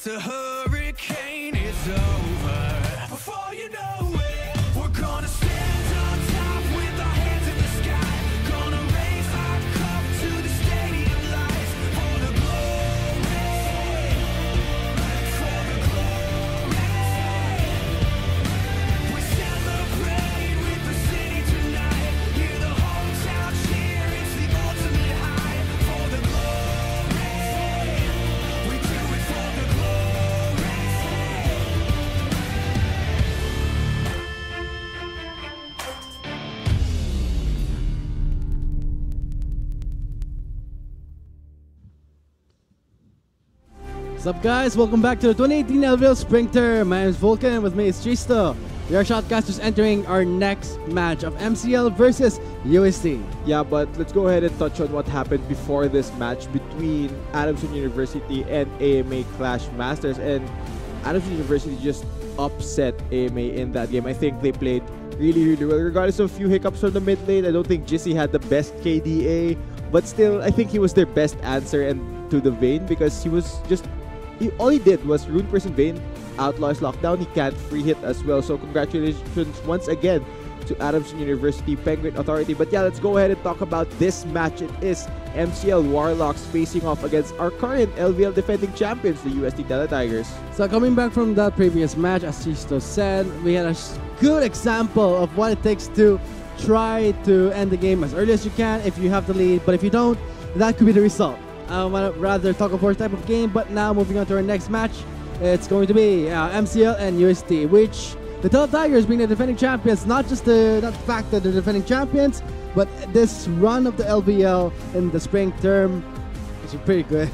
it's a hurricane, it's over. Before you know it, we're gonna stand on top with our hands in the sky. Gonna raise our cup to the stadium lights for the glory, for the glory. We celebrate with the city tonight. Hear the whole town cheer, it's the ultimate high for the glory. We do it for the glory. What's up, guys? Welcome back to the 2018 LVL Spring Term. My name is Vulcan, and with me is Chisto. We are Shotcasters entering our next match of MCL versus UST. Yeah, but let's go ahead and touch on what happened before this match between Adamson University and AMA Clash Masters. And Adamson University just upset AMA in that game. I think they played really, really well. Regardless of a few hiccups from the mid lane, I don't think Jissy had the best KDA. But still, I think he was their best answer and to the Vayne, because he was just... all he did was Rune Person Vayne, Outlaws Lockdown. He can't free hit as well. So congratulations once again to Adamson University Penguin Authority. But yeah, let's go ahead and talk about this match. It is MCL Warlocks facing off against our current LVL defending champions, the UST Tele Tigers. So coming back from that previous match, as Chisto said, we had a good example of what it takes to try to end the game as early as you can if you have the lead. But if you don't, that could be the result. I want to rather talk about type of game, but now moving on to our next match, it's going to be MCL and UST, which the Tele Tigers being the defending champions, not the fact that they're defending champions, but this run of the LVL in the spring term is pretty good.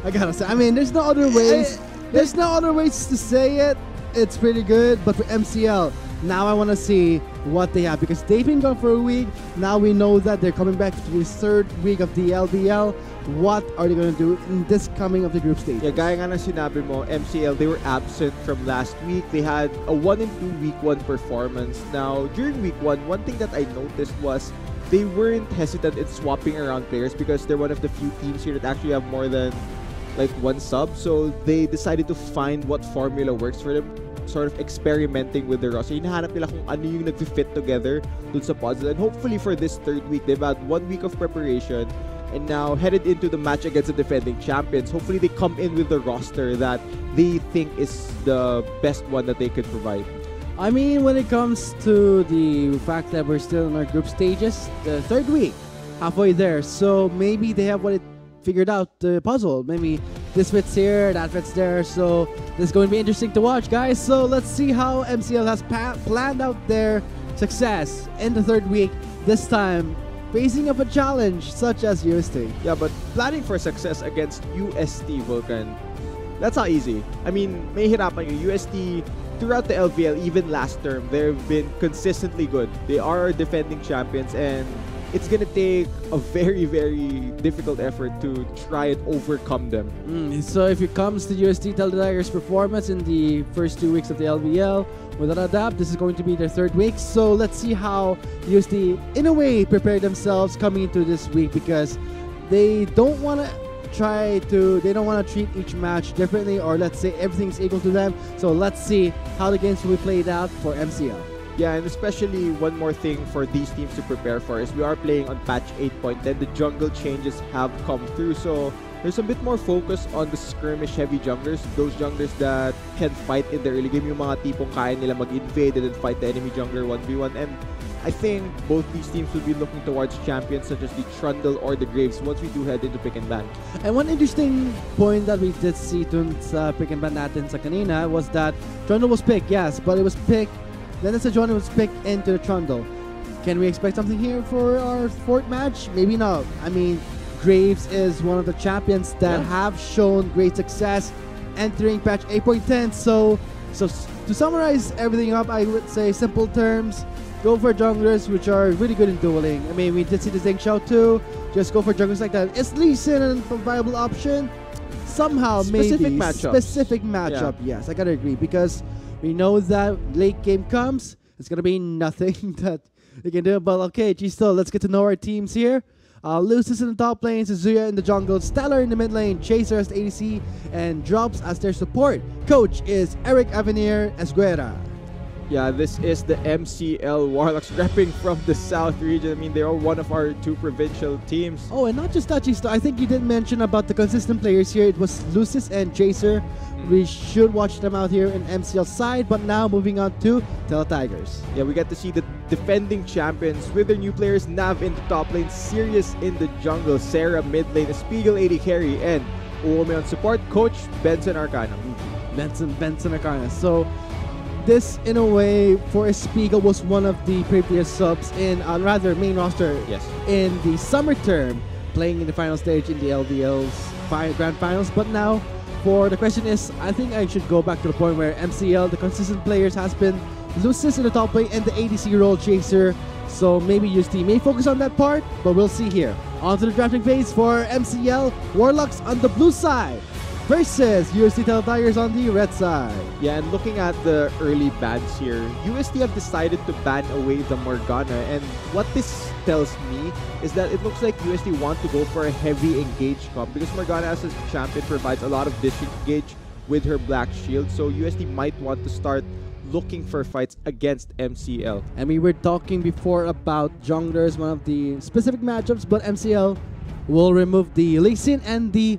I gotta say, I mean, there's no other ways. There's no other ways to say it. It's pretty good, but for MCL, now I want to see what they have, because they've been gone for a week. Now we know that they're coming back to the third week of the LVL. What are they going to do in this coming of the group stage? Yeah, gaya nga na sinabi mo, MCL, they were absent from last week. They had a 1-2 week 1 performance. Now, during week 1, one thing that I noticed was they weren't hesitant in swapping around players, because they're one of the few teams here that actually have more than like one sub. So they decided to find what formula works for them, sort of experimenting with the roster. Hinahanap nila kung ano yung nag-fit together dun sa puzzle. And hopefully for this third week, they've had 1 week of preparation and now headed into the match against the defending champions. Hopefully they come in with the roster that they think is the best one that they could provide. I mean, when it comes to the fact that we're still in our group stages, the third week, halfway there, so maybe they have what it figured out, the puzzle. Maybe this fits here, that fits there, so this is going to be interesting to watch, guys. So let's see how MCL has planned out their success in the third week, this time facing up a challenge such as UST. Yeah, but planning for success against UST, Vulcan, that's not easy. I mean, may hirapan yung UST throughout the LVL, even last term, they've been consistently good. They are defending champions, and it's gonna take a very, very difficult effort to try and overcome them. So if it comes to UST Tele Tigers' performance in the first 2 weeks of the LVL, without a doubt, this is going to be their third week. So let's see how UST, in a way, prepare themselves coming into this week, because they don't want to treat each match differently, or let's say everything's equal to them. So let's see how the games will be played out for MCL. Yeah, and especially one more thing for these teams to prepare for is we are playing on patch 8.10. The jungle changes have come through, so there's a bit more focus on the skirmish heavy junglers, those junglers that can fight in the early game, yung mga tipong kaya nila mag-invade and then fight the enemy jungler 1v1. And I think both these teams will be looking towards champions such as the Trundle or the Graves once we do head into pick and ban. And one interesting point that we did see dun sa pick and ban natin sa kanina was that Trundle was picked, yes, but it was picked. Then the Sejuani was picked into the Trundle. Can we expect something here for our fourth match? Maybe not. I mean, Graves is one of the champions that have shown great success entering patch 8.10. So to summarize everything up, I would say simple terms, go for junglers which are really good in dueling. I mean, we did see the Zing Xiao too. Just go for junglers like that. Is Lee Sin a viable option? Somehow, specific maybe. Matchup. Specific matchup, yes. I gotta agree, because we know that late game comes, it's gonna be nothing that they can do. But okay, Chisto, let's get to know our teams here. Lucis in the top lane, Suzuya in the jungle, Stellar in the mid lane, Chaser as the ADC, and Drops as their support. Coach is Eric Avenir Esguera. Yeah, this is the MCL Warlocks repping from the South region. I mean, they are one of our 2 provincial teams. Oh, and not just that, Chisto. I think you did mention about the consistent players here. It was Lucis and Chaser. We should watch them out here in MCL side, but now moving on to Tele Tigers. Yeah, we get to see the defending champions with their new players. Nav in the top lane, Sirius in the jungle, Sarah mid lane, Spiegel AD carry, and Uome on support, Coach Benson Arcana. Benson Arcana. So this, in a way, for Spiegel was one of the previous subs in, rather, main roster in the summer term, playing in the final stage in the LVL's Grand Finals. But now, for the question is, I think I should go back to the point where MCL, the consistent players, has been Lucis in the top lane and the ADC role Chaser. So maybe UST may focus on that part, but we'll see here. On to the drafting phase for MCL, Warlocks on the blue side versus UST Tele Tigers on the red side. Yeah, and looking at the early bans here, UST have decided to ban away the Morgana, and what this tells me is that it looks like UST want to go for a heavy engage comp because Morgana as a champion provides a lot of disengage with her black shield, so UST might want to start looking for fights against MCL. And we were talking before about junglers, one of the specific matchups, but MCL will remove the Lee Sin and the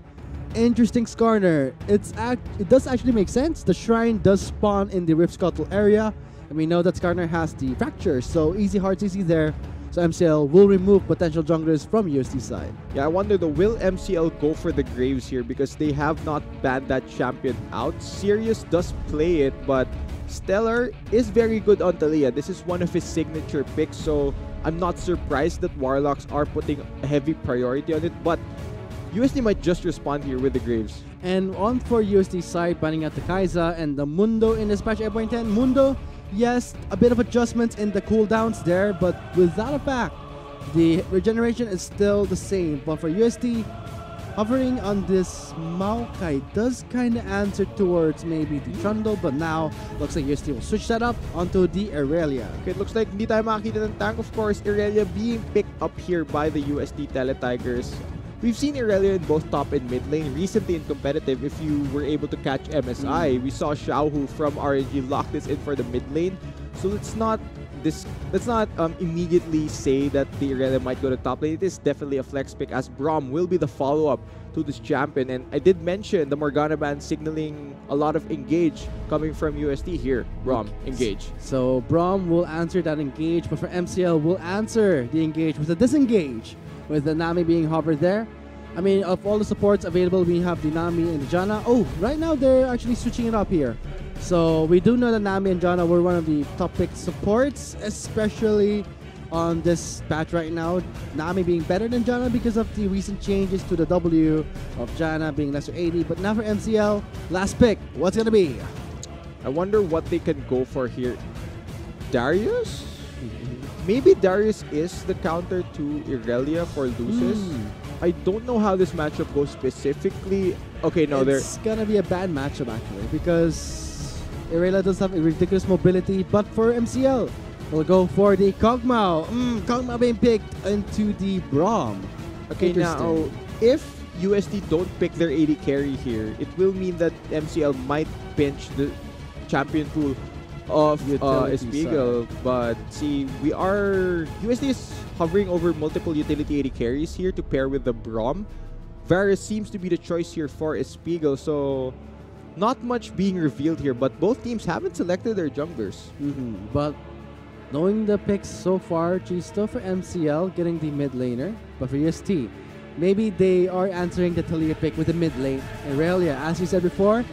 interesting Skarner. It does actually make sense. The shrine does spawn in the Rift Scuttle area, and we know that Skarner has the fracture, so easy hard CC there. So MCL will remove potential junglers from UST side. Yeah, I wonder though, will MCL go for the Graves here because they have not banned that champion out? Sirius does play it, but Stellar is very good on Talia. This is one of his signature picks, so I'm not surprised that Warlocks are putting a heavy priority on it, but UST might just respond here with the Graves. And on for UST side, banning out the Kai'Sa and the Mundo in this patch 8.10. Mundo, yes, a bit of adjustments in the cooldowns there, but without a fact, the regeneration is still the same. But for UST, hovering on this Maokai does kind of answer towards maybe the Trundle, but now looks like UST will switch that up onto the Irelia. Okay, it looks like hindi tayo makakita ng tank. Of course, Irelia being picked up here by the UST Tele Tigers. We've seen Irelia in both top and mid lane. Recently in competitive, if you were able to catch MSI, we saw Xiaohu from RNG lock this in for the mid lane. So let's not immediately say that the Irelia might go to top lane. It is definitely a flex pick as Braum will be the follow-up to this champion. And I did mention the Morgana ban signaling a lot of engage coming from UST here. Braum, engage. So Braum will answer that engage, but for MCL will answer the engage with a disengage, with the Nami being hovered there. I mean, of all the supports available, we have the Nami and the Janna. Oh, right now they're actually switching it up here. So we do know that Nami and Janna were one of the top pick supports, especially on this patch right now. Nami being better than Janna because of the recent changes to the W of Janna being lesser 80. But now for MCL, last pick, what's gonna be? I wonder what they can go for here. Darius? Maybe Darius is the counter to Irelia for Lucis. I don't know how this matchup goes specifically. Okay, no, it's gonna be a bad matchup actually because Irelia does have a ridiculous mobility, but for MCL, we'll go for the Kog'Maw. Kog'Maw being picked into the Braum. Okay, now if UST don't pick their AD carry here, it will mean that MCL might pinch the champion pool of Spiegel, but see, UST is hovering over multiple utility AD carries here to pair with the Braum. Varus seems to be the choice here for Spiegel, so not much being revealed here, but both teams haven't selected their junglers. But knowing the picks so far, Chisto for MCL getting the mid laner, but for UST, maybe they are answering the Talia pick with the mid lane. Irelia, as you said before,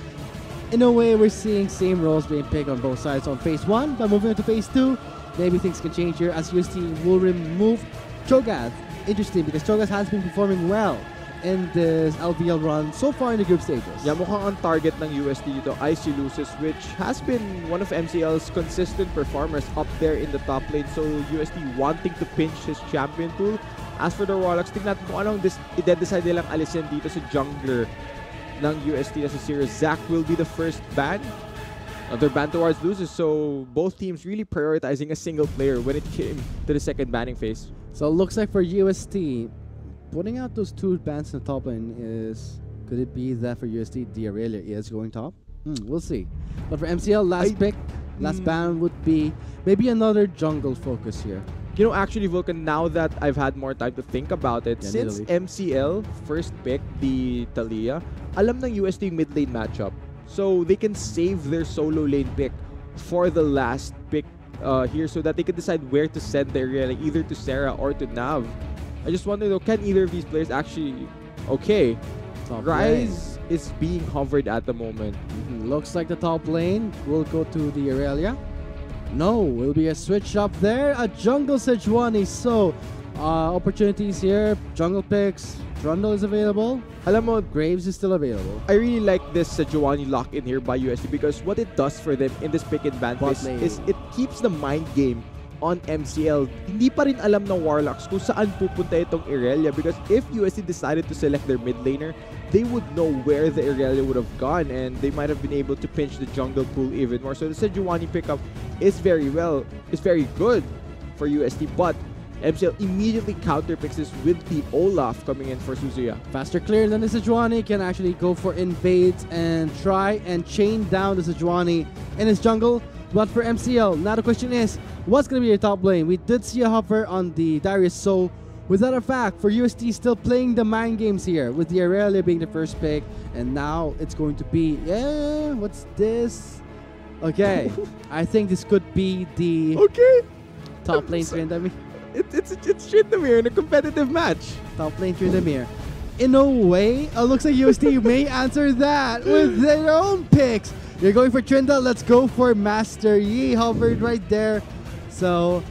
in a way, we're seeing same roles being picked on both sides on phase 1, but moving on to phase 2, maybe things can change here as UST will remove Cho'Gath. Interesting because Cho'Gath has been performing well in this LVL run so far in the group stages. Yeah, mukhang on target ng UST dito ay si Lucis, which has been one of MCL's consistent performers up there in the top lane. So UST wanting to pinch his champion pool. As for the Warlocks, tingnan natin kung anong i-decide nilang alisin dito sa jungler ng UST as a series. Zac will be the first ban. Another ban towards Lucis, so both teams really prioritizing a single player when it came to the second banning phase. So it looks like for UST, putting out those two bans in the top lane is... Could it be that for UST, the Aurelia is going top? We'll see. But for MCL, last pick, last ban would be maybe another jungle focus here. You know, actually, Vulcan, now that I've had more time to think about it, since MCL first pick the Talia, alam ng UST mid lane matchup. So they can save their solo lane pick for the last pick here so that they can decide where to send their Aurelia, either to Sarah or to Nav. I just wonder though, can either of these players actually... Okay, Rise is being hovered at the moment. Looks like the top lane will go to the Aurelia. No, will be a switch up there. A jungle Sejuani. So, opportunities here. Jungle picks. Trundle is available. Alam mo, Graves is still available. I really like this Sejuani lock in here by UST because what it does for them in this pick and ban phase is it keeps the mind game on MCL. Hindi pa rin alam ng Warlocks kung saan pupunta itong Aurelia because if UST decided to select their mid laner, they would know where the Aurelia would have gone and they might have been able to pinch the jungle pool even more. So the Sejuani pickup is very good for UST, but MCL immediately counterpicks this with the Olaf coming in for Suzuya. Faster clear than the Sejuani, can actually go for invades and try and chain down the Sejuani in his jungle. But for MCL, now the question is, what's going to be your top lane? We did see a hover on the Darius, so with that a fact, for UST still playing the mind games here, with the Aurelia being the first pick, and now it's going to be, what's this? Okay, I think this could be the top lane Tryndamere. It's Tryndamere in a competitive match. Top lane Tryndamere. In a way, looks like UST may answer that with their own picks. You're going for Trindle, let's go for Master Yi, hovered right there. So,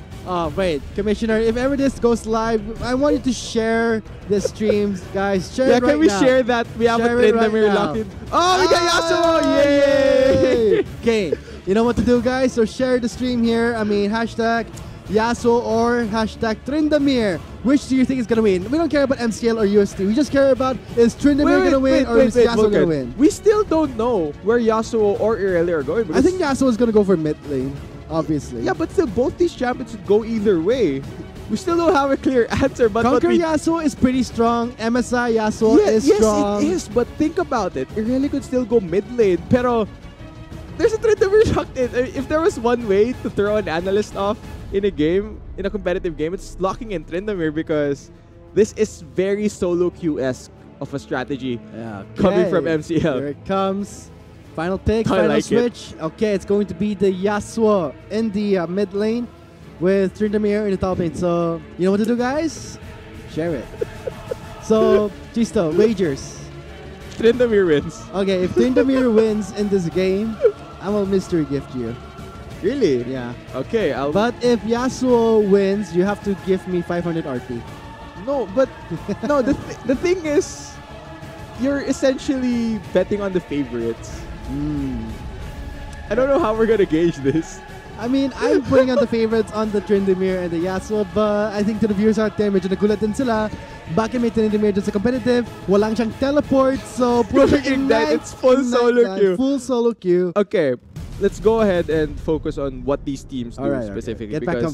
wait, Commissioner, if ever this goes live, I want you to share the streams, guys. Share it right now. Can we share that? We have share a Tryndamere locked in. Oh, we got Yasuo! Yay! Okay, you know what to do, guys. So share the stream here. I mean, hashtag Yasuo or hashtag Tryndamere. Which do you think is going to win? We don't care about MCL or UST. We just care about is Tryndamere going to win or is Yasuo going to win? We still don't know where Yasuo or Aurelia are going. I think Yasuo is going to go for mid lane, obviously. Yeah, but still, both these champions would go either way. We still don't have a clear answer. But Conquer Yasuo is pretty strong. MSI Yasuo is strong. Yes, it is. But think about it. Aurelia could still go mid lane. Pero there's a Tryndamere locked in. If there was one way to throw an analyst off in a game, in a competitive game, it's locking in Tryndamere because this is very solo queue-esque of a strategy coming from MCL. Here it comes. Final pick, final switch. Okay, it's going to be the Yasuo in the mid lane with Tryndamere in the top lane. So, you know what to do, guys? Share it. So, Chisto, wagers. Tryndamere wins. Okay, if Tryndamere wins in this game, I will mystery gift you. Really? Yeah. Okay, But if Yasuo wins, you have to give me 500 RP. No, but no. The thing is, you're essentially betting on the favorites. I don't know how we're gonna gauge this. I mean, I'm putting on the favorites on the Tryndamere and the Yasuo, but I think to the viewers out there, medyo nagulat din sila. Bakit may Tryndamere dun sa competitive? Walang siyang teleport, so puro ignite. It's full solo queue. Full solo queue. Okay, let's go ahead and focus on what these teams do specifically. Let's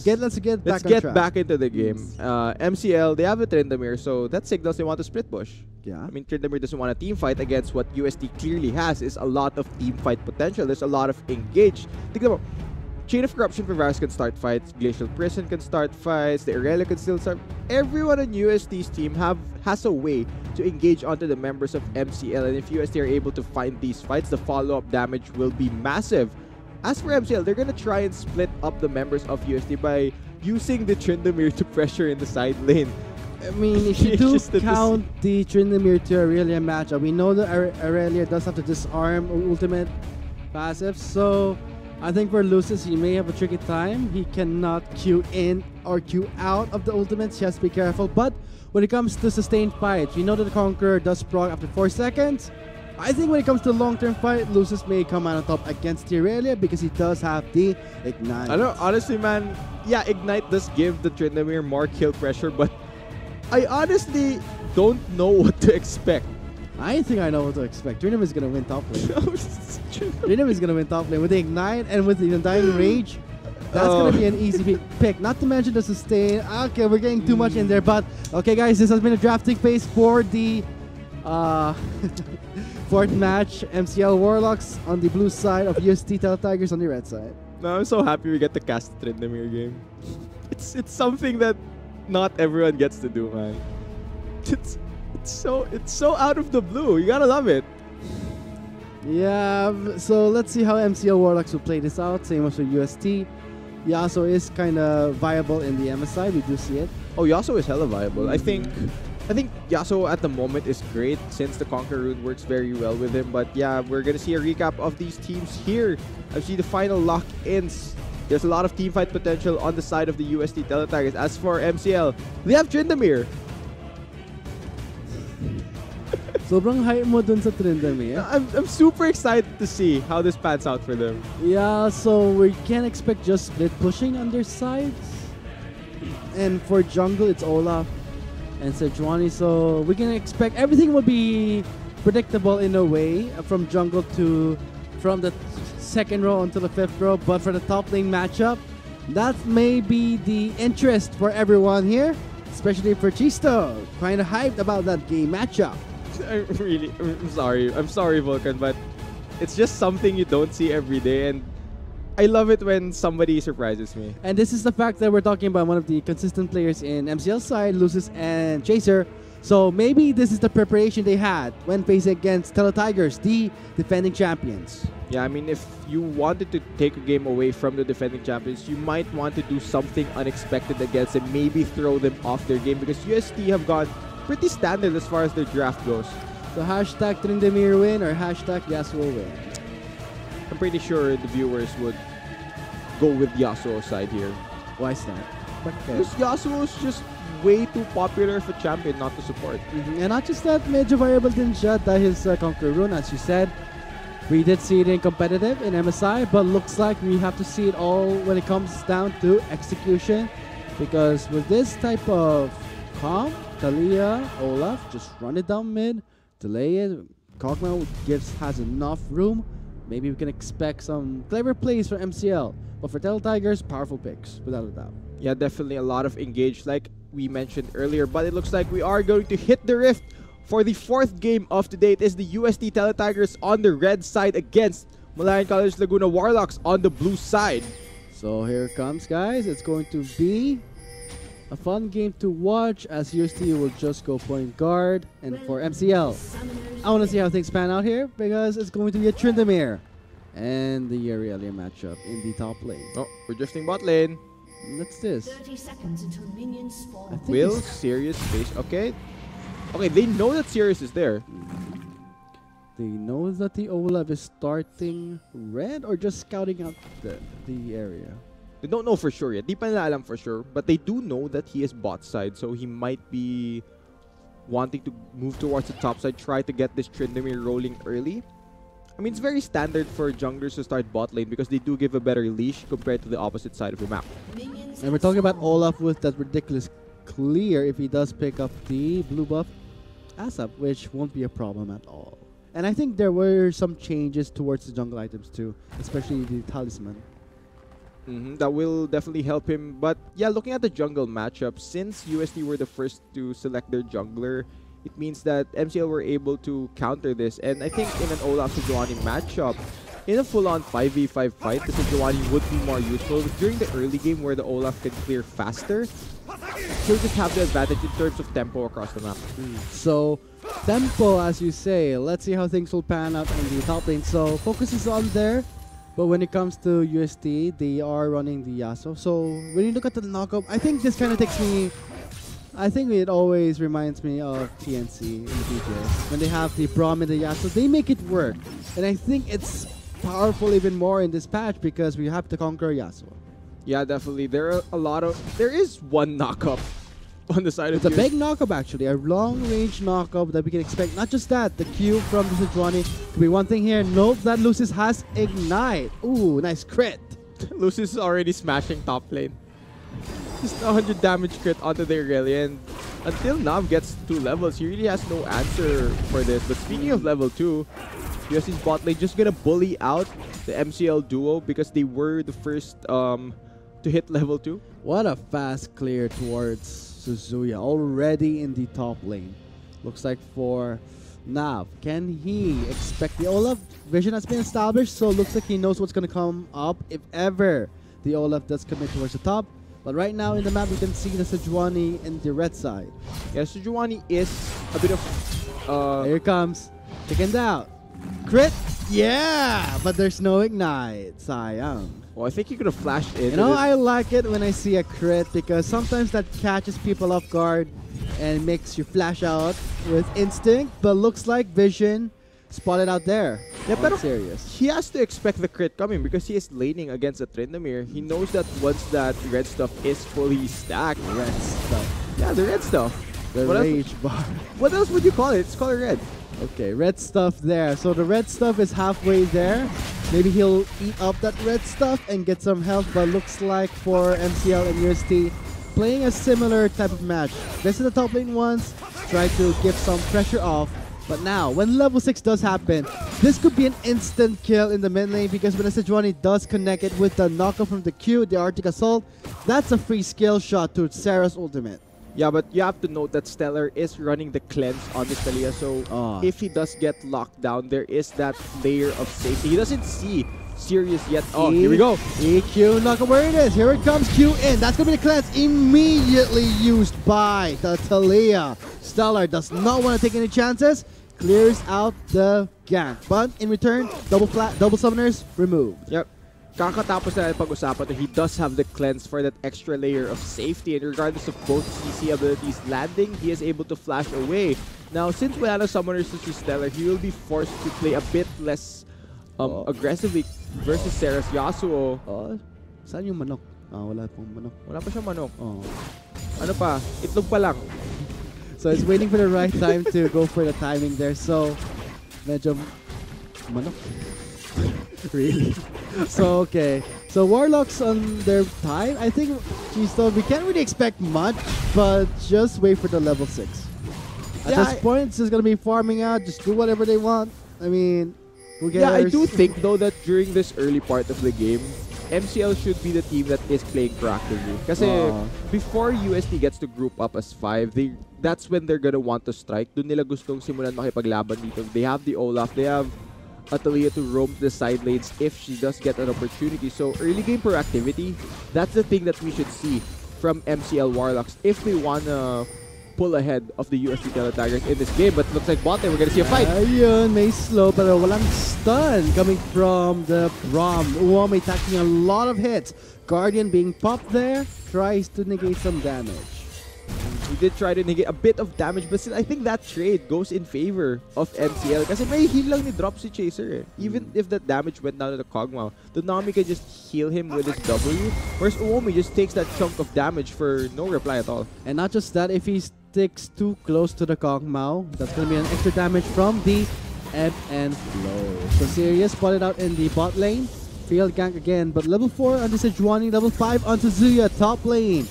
get back into the game. MCL, they have a Tryndamere, so that signals they want to split push. Yeah. I mean, Tryndamere doesn't want a team fight against what UST clearly has is a lot of team fight potential. There's a lot of engage. Think about Chain of Corruption for Varus can start fights, Glacial Prison can start fights, the Aurelia can still start. Everyone on UST's team has a way to engage onto the members of MCL, and if UST are able to find these fights, the follow-up damage will be massive. As for MCL, they're gonna try and split up the members of UST by using the Tryndamere to pressure in the side lane. I mean, if you do count the Tryndamere to Aurelia matchup, we know that Aurelia does have to disarm ultimate passive, so I think for Lucis, he may have a tricky time. He cannot queue in or queue out of the ultimates. He has to be careful. But when it comes to sustained fights, we know that the Conqueror does proc after 4 seconds. I think when it comes to long-term fight, Lucis may come out on top against Aurelia because he does have the Ignite. I don't know, honestly, man, yeah, Ignite does give the Tryndamere more kill pressure, but I honestly don't know what to expect. I think I know what to expect. Tryndamere is going to win top lane. Tryndamere is going to win top lane with the Ignite and with the Undying Rage. That's gonna be an easy pick. Not to mention the sustain. Okay, we're getting too much in there, but okay, guys, this has been a drafting phase for the fourth match. MCL Warlocks on the blue side of UST Tigers on the red side. No, I'm so happy we get to cast the Tryndamere game. It's something that not everyone gets to do, man. It's so out of the blue. You gotta love it. Yeah, so let's see how MCL Warlocks will play this out. Same as with UST. Yasuo is kind of viable in the MSI. We do see it. Oh, Yasuo is hella viable. I think Yasuo at the moment is great since the Conquer Rune works very well with him. But yeah, we're gonna see a recap of these teams here. I see the final lock-ins. There's a lot of teamfight potential on the side of the UST Tigers. As for MCL, they have Tryndamere. Sobrang hype mo dun sa Tryndamere. I'm super excited to see how this pans out for them. Yeah, so we can expect just split pushing on their sides. And for jungle, it's Olaf and Sejuani. So we can expect everything will be predictable in a way from jungle to from the second row until the fifth row. But for the top lane matchup, that may be the interest for everyone here, especially for Chisto. Kind of hyped about that game matchup. I'm sorry, Vulcan, but it's just something you don't see every day, and I love it when somebody surprises me. And this is the fact that we're talking about one of the consistent players in MCL side, Lucis and Chaser. So maybe this is the preparation they had when facing against Tigers, the defending champions. Yeah, I mean, if you wanted to take a game away from the defending champions, you might want to do something unexpected against them, maybe throw them off their game, because UST have gone pretty standard as far as their draft goes. So hashtag Tryndamere win or hashtag Yasuo win. I'm pretty sure the viewers would go with Yasuo side here. Why is that? Because Yasuo is just way too popular for champion not to support. And not just that, medyo variable din siya dahil sa Conquer Rune, as you said. We did see it in competitive in MSI, but looks like we have to see it all when it comes down to execution. Because with this type of comp, Talia, Olaf, just run it down mid, delay it. Kog'Maw has enough room. Maybe we can expect some clever plays for MCL. But for Tigers, powerful picks, without a doubt. Yeah, definitely a lot of engage like we mentioned earlier. But it looks like we are going to hit the rift for the fourth game of the day. It is the UST Tigers on the red side against Malayan College Laguna Warlocks on the blue side. So here it comes, guys. It's going to be a fun game to watch as UST will just go point guard. And for MCL, I want to see how things pan out here because it's going to be a Tryndamere and the Aurelia matchup in the top lane. Oh, we're drifting bot lane. What's this? 30 seconds until minions spawn. Will Sirius face? Okay. Okay, they know that Sirius is there. They know that the Olaf is starting red or just scouting out the area? They don't know for sure yet. Di pa nila alam for sure. But they do know that he is bot side. So he might be wanting to move towards the top side. Try to get this Tryndamere rolling early. I mean, it's very standard for junglers to start bot lane because they do give a better leash compared to the opposite side of the map. And we're talking about Olaf with that ridiculous clear if he does pick up the blue buff ASAP, which won't be a problem at all. And I think there were some changes towards the jungle items too, especially the talisman. That will definitely help him. But yeah, looking at the jungle matchup, since UST were the first to select their jungler, it means that MCL were able to counter this. And I think in an Olaf Sejuani matchup, in a full-on 5v5 fight, the Sejuani would be more useful. During the early game where the Olaf can clear faster, he'll just have the advantage in terms of tempo across the map. So, tempo, as you say, let's see how things will pan out in the top lane. So, focus is on there. But when it comes to UST, they are running the Yasuo. So, when you look at the knockup, I think this kind of takes me... I think it always reminds me of TNC in the BGS. When they have the Braum and the Yasuo, they make it work. And I think it's powerful even more in this patch because we have to conquer Yasuo. Yeah, definitely. There is one knockup on the side of It's a big knockup actually, a long-range knockup that we can expect. Not just that, the Q from the Sejuani could be one thing here. Note that Lucis has Ignite. Ooh, nice crit. Lucis is already smashing top lane. Just 100 damage crit onto the Aurelia, and until Nav gets 2 levels, he really has no answer for this. But speaking of level 2, USC's bot lane just gonna bully out the MCL duo because they were the first to hit level 2. What a fast clear towards Suzuya, already in the top lane. Looks like for Nav, can he expect the Olaf? Vision has been established, so looks like he knows what's going to come up if ever the Olaf does commit towards the top. But right now in the map, we can see the Sejuani in the red side. Yeah, Sejuani is a bit of... Here it comes. Taken down. Crit? Yeah! But there's no ignite. Sayang. well, I think he could have flashed in. You know, I like it when I see a crit because sometimes that catches people off guard and makes you flash out with instinct. But looks like Vision spotted out there. Yeah, but serious. he has to expect the crit coming because he is laning against a Tryndamere. He knows that once that red stuff is fully stacked. Red stuff. Yeah, the red stuff. The What else- rage bar. What else would you call it? It's called red. Okay, red stuff there. So the red stuff is halfway there. Maybe he'll eat up that red stuff and get some health, but looks like for MCL and UST, playing a similar type of match. This is the top lane once, try to give some pressure off. But now, when level 6 does happen, this could be an instant kill in the mid lane because when a Sejuani does connect it with the knockoff from the Q, the Arctic Assault, that's a free skill shot to Sarah's ultimate. Yeah, but you have to note that Stellar is running the cleanse on this Talia, so if he does get locked down, there is that layer of safety. He doesn't see Sirius yet. Oh, here we go. EQ, knockoff, where it is. Here it comes, Q in. That's going to be the cleanse immediately used by the Talia. Stellar does not want to take any chances. Clears out the gank. But in return, double summoners removed. Yep. Kakatapos na pag-usapan to, he does have the cleanse for that extra layer of safety, and regardless of both CC abilities landing, he is able to flash away. Now, since wala na summoners to Stellar, he will be forced to play a bit less aggressively versus Sarah's Yasuo. Saan yung manok? Wala pong manok. Wala pa siyang manok. Ano pa? Itlog pa lang. So it's waiting for the right time to go for the timing there. So, medyo manok. Really? So, okay. So, Warlocks on their time. I think, geez, though, we can't really expect much, but just wait for the level 6. At this point, it's just going to be farming out. Just do whatever they want. I mean, who cares? Yeah, I do think, though, that during this early part of the game, MCL should be the team that is playing proactively. Kasi before UST gets to group up as 5, that's when they're gonna want to strike. Doon nila gustong simulan makipaglaban dito. They have the Olaf. They have Atalia to roam the side lanes if she does get an opportunity. So early game proactivity, that's the thing that we should see from MCL Warlocks if they wanna pull ahead of the UST Teletigers in this game. But looks like bot, we're gonna see a fight. Ayun, may slow pero walang stun coming from the Braum. Uwame taking a lot of hits. Guardian being popped there, tries to negate some damage. He did try to negate a bit of damage, but still, I think that trade goes in favor of MCL. Kasi may heal lang ni drop si Chaser eh. Even if that damage went down to the Kog'Maw, the Nami can just heal him with his W, whereas Uomi just takes that chunk of damage for no reply at all. And not just that, if he sticks too close to the Kog'Maw, that's going to be an extra damage from the ebb and flow. So Sirius spotted out in the bot lane. Field gank again, but level 4 on the Sejuani, level 5 onto Zuya, top lane.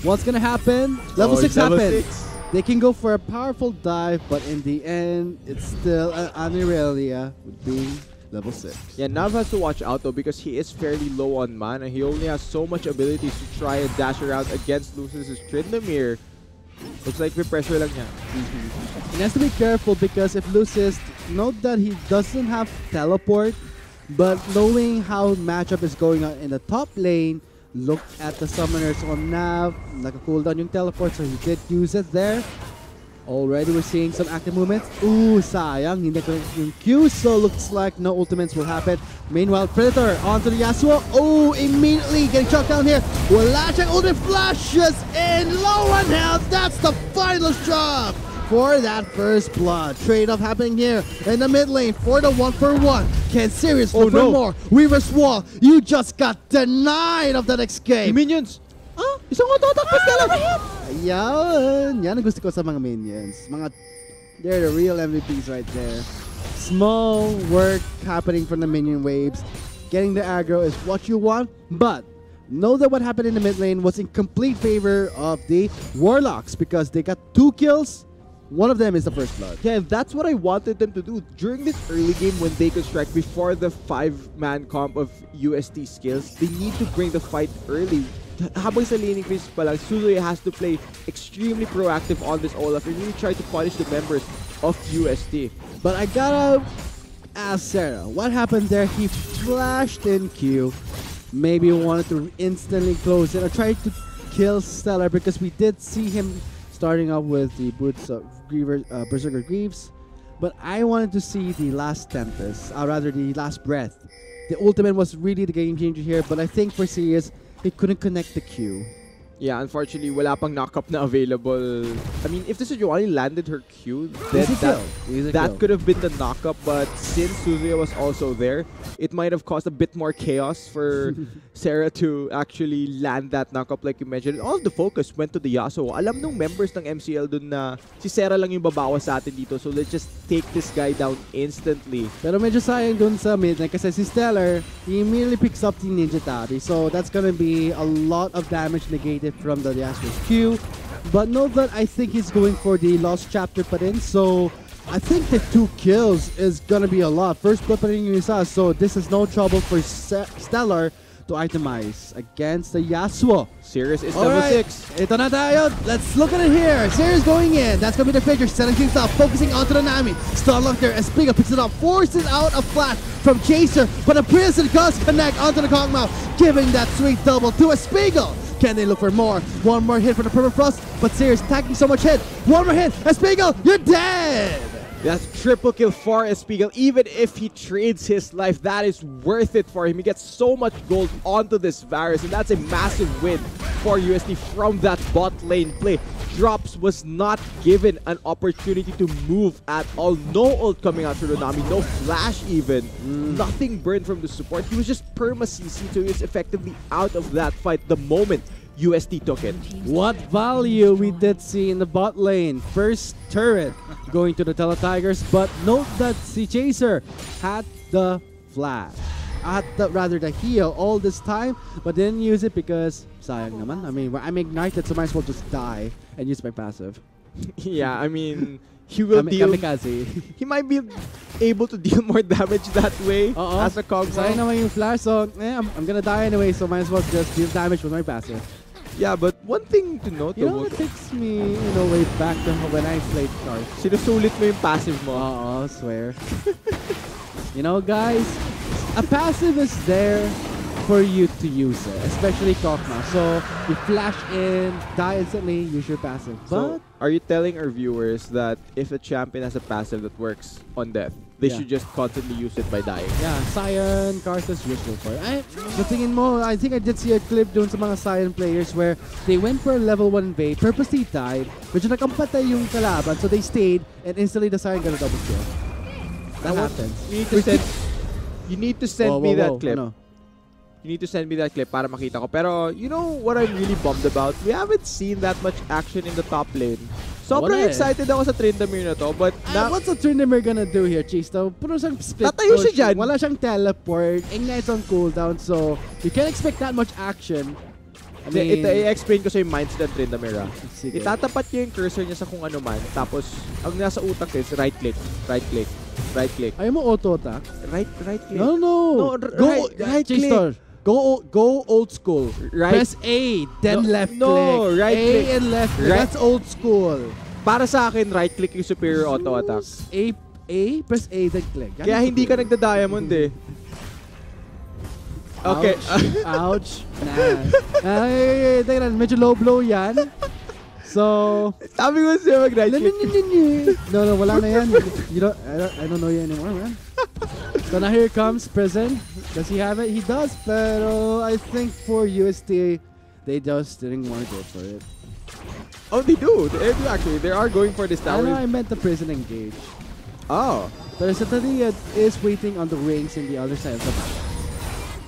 What's gonna happen? Level 6 happened. They can go for a powerful dive, but in the end, it's still an Anirelia with being level 6. Yeah, Nav has to watch out though because he is fairly low on mana. He only has so much abilities to try and dash around against Lucius' Tryndamere. Looks like may pressure lang niya. He has to be careful because if Lucius, note that he doesn't have teleport, but knowing how matchup is going on in the top lane, look at the summoners on Nav. Naka-cooldown yung teleport, so he did use it there. Already we're seeing some active movements. Ooh, sayang. Hindi ko yung Q, so looks like no ultimates will happen. Meanwhile, Predator onto the Yasuo. Oh, immediately getting shot down here. Wala siyang ultimate flashes in low on health. That's the final shot for that first blood. Trade-off happening here in the mid lane for the 1-for-1. Can Sirius look for more? Weaver's Wall, you just got denied of that escape. Minions! Isang auto-attack pa Stellar! Yan ang gusto ko sa mga minions. They're the real MVPs right there. Small work happening from the minion waves. Getting the aggro is what you want, but know that what happened in the mid lane was in complete favor of the Warlocks because they got 2 kills One of them is the first blood. Yeah, that's what I wanted them to do. During this early game when they could strike before the 5-man comp of UST skills, they need to bring the fight early. Habang sa laning phase pa lang, Suzuya has to play extremely proactive on this Olaf and really try to punish the members of UST. But I gotta ask Sarah, what happened there? He flashed in Q. Maybe wanted to instantly close it or try to kill Stellar because we did see him starting off with the boots of Berserker Greaves. But I wanted to see the last Tempest, rather the last breath. The ultimate was really the game changer here, but I think for Sirius, he couldn't connect the Q. Yeah, unfortunately, wala pang knock-up na available. I mean, if the Sejuani landed her Q, then that could have been the knock-up. But since Suzuya was also there, it might have caused a bit more chaos for Sarah to actually land that knock-up like you mentioned. All of the focus went to the Yasuo. Alam nung members ng MCL dun na si Sarah lang yung babawas sa atin dito. So let's just take this guy down instantly. Pero medyo sayang dun sa mid kasi si Stellar, he immediately picks up the Ninja Tabi. So that's gonna be a lot of damage negated from the Yasuo's Q. But note that I think he's going for the Lost Chapter pa rin. So I think the 2 kills is gonna be a lot. First blood pa rin yung isa. So this is no trouble for Stellar to itemize against the Yasuo. Sirius is level 6. Ito na tayo. Let's look at it here. Sirius going in. That's gonna be the picture. Setting things up. Focusing onto the Nami. Stun lock there as Spiga picks it up. Forces out a flash from Chaser. But a prison does connect onto the Kog'Maw. Giving that sweet double to a Spiegel. Can they look for more? One more hit for the Permafrost. But Sirius taking so much hit. One more hit. A Spiegel, you're dead. That's triple kill for Espiegel. Even if he trades his life, that is worth it for him. He gets so much gold onto this Varus, and that's a massive win for UST from that bot lane play. Drops was not given an opportunity to move at all. No ult coming out for Nami, no flash even. Nothing burned from the support. He was just perma-CC, so he was effectively out of that fight the moment UST took it. What value we did see in the bot lane. First turret going to the Teletigers, but note that the Chaser had the flash. Rather the heal all this time, but didn't use it because sayang naman. I mean, I'm ignited, so might as well just die and use my passive. Yeah, I mean, he will deal. Kamikaze. He might be able to deal more damage that way as a Kog'Maw. Sayang naman yung flash, so I'm gonna die anyway, so might as well just deal damage with my passive. Yeah, but one thing to note, you know, it takes me, way back to when I played cards. Sinusulit mo yung passive mo. I swear. Guys, a passive is there for you to use it, especially Kog'Maw. So you flash in, die instantly, use your passive. So, are you telling our viewers that if a champion has a passive that works on death, they should just constantly use it by dying? Yeah, Sion, Karthus, useful for it. The tingin mo, I think I did see a clip doon sa mga Sion players where they went for a level 1 invade, purposely died, medyo nakampatay yung kalaban, so they stayed, and instantly the Sion got a double kill. That happens. You need to send me that clip. Ano? You need to send me that clip para makita ko. Pero, you know what I'm really bummed about? We haven't seen that much action in the top lane. Sobrang excited ako sa Tryndamere na to, but what's the Tryndamere gonna do here, Chisto? Puro siyang split tatayo push. siya dyan. Wala siyang teleport. Ignites on cooldown, so you can't expect that much action. I mean, i-explain ko sa yung mindset ng Tryndamere. Sige. Itatapat niya yung cursor niya sa kung ano man, tapos ang nasa utak is right click, right click, right click. Ayaw mo auto-attack? Right click. No. Go, right click. Go old school. Right. Press A, then left click. No, right A click. and left click. That's old school. Para sa akin, right click yung superior auto attack. Press A, then click. Kaya hindi ka nagda-diamond eh. Okay. Ouch. Nah. Teka lang, medyo low blow yan. So, sabi ko siya mag-right click. No, wala na yan. I don't know you anymore, man. So now here comes Prison. Does he have it? He does, pero I think for UST, they just didn't want to go for it. Oh, they do. They do actually. They are going for this tower. I meant the Prison engage. Oh. But Satania is waiting on the rings in the other side of the map.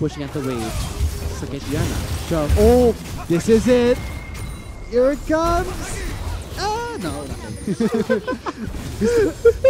Pushing at the wave. Sakit Yana. Shove. Oh, this is it. Here it comes.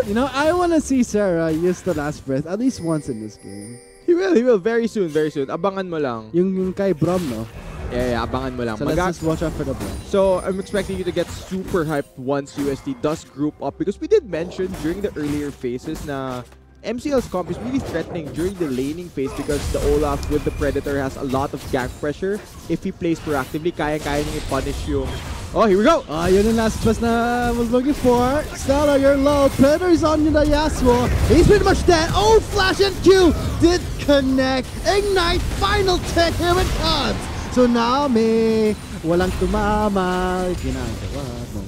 No. I want to see Sarah use the last breath at least once in this game. He will very soon. Abangan mo lang. Yung kay Brom, no? Yeah, abangan mo lang. So let's just watch out for the ball. So I'm expecting you to get super hyped once UST does group up because we did mention during the earlier phases na MCL's comp is really threatening during the laning phase because the Olaf with the Predator has a lot of gank pressure. If he plays proactively, kaya-kaya niyang i-punish yung... Oh, here we go! Yun yung last pass na I was looking for. Stella, you're low. Predator's on you na Yasuo. He's pretty much dead. Oh, flash and Q did connect. Ignite, final tech, here it comes. So now may walang tumama. Ginagawa mo.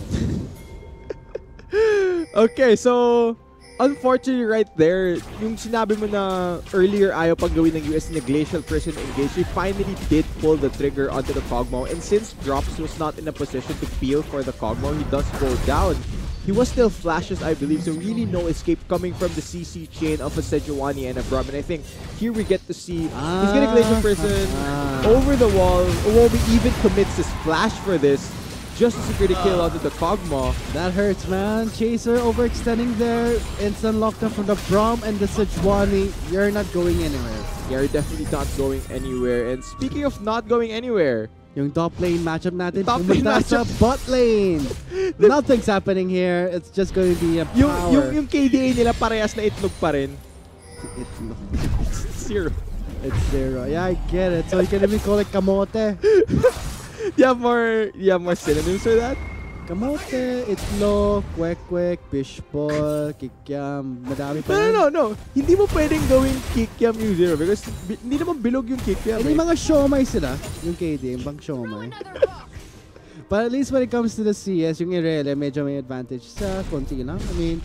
Okay, so... Unfortunately, right there, yung sinabi mo na earlier ayaw pang gawin ng UST na Glacial Prison Engage, he finally did pull the trigger onto the Kog'Maw. And since Drops was not in a position to peel for the Kog'Maw, he does go down. He was still flashes, I believe, so really no escape coming from the CC chain of a Sejuani and a Braum. And I think here we get to see he's gonna Glacial Prison over the wall. Owobi even commits his flash for this. Just to secure the kill onto the Kog'Maw. That hurts, man. Chaser overextending there. Instant lockdown from the Braum and the Sejuani. You're not going anywhere. You're definitely not going anywhere. And speaking of not going anywhere, yung top lane matchup natin, top lane pumunta sa bot lane. Nothing's happening here. It's just going to be a power. Yung KDA nila parehas na itlog pa rin. Itlog. It's 0. It's 0. Yeah, I get it. So you can even call it kamote. You have more synonyms for that? Kamote, itlog, kwek-kwek, fishball, kikiam, madami pa No. Hindi mo pwedeng gawing kikiam yung 0 because hindi naman bilog yung kikiam. Hindi mga siomay sila, yung KD, yung bang siomay. But at least when it comes to the CS, yung Irelia, medyo may advantage sa konti lang. I mean,